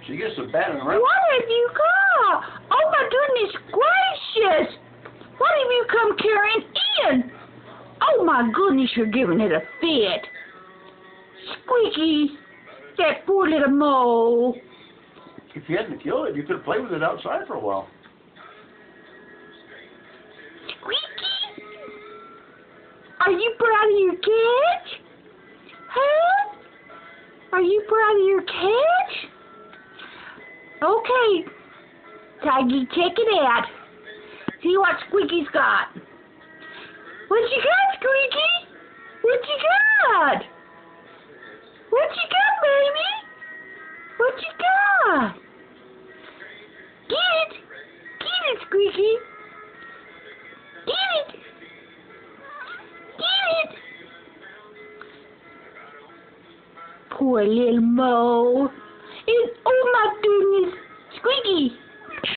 She gets so bad in the room. What have you got? Oh my goodness gracious! What have you come carrying in? Oh my goodness, you're giving it a fit. Squeaky, that poor little mole. If you hadn't killed it, you could have played with it outside for a while. Squeaky, are you proud of your cat? Huh? Are you proud of your cat? Okay, Tiggy, check it out. See what Squeaky's got. What you got, Squeaky? What you got? What you got, baby? What you got? Get it. Get it, Squeaky. Get it. Get it. Poor little Mo.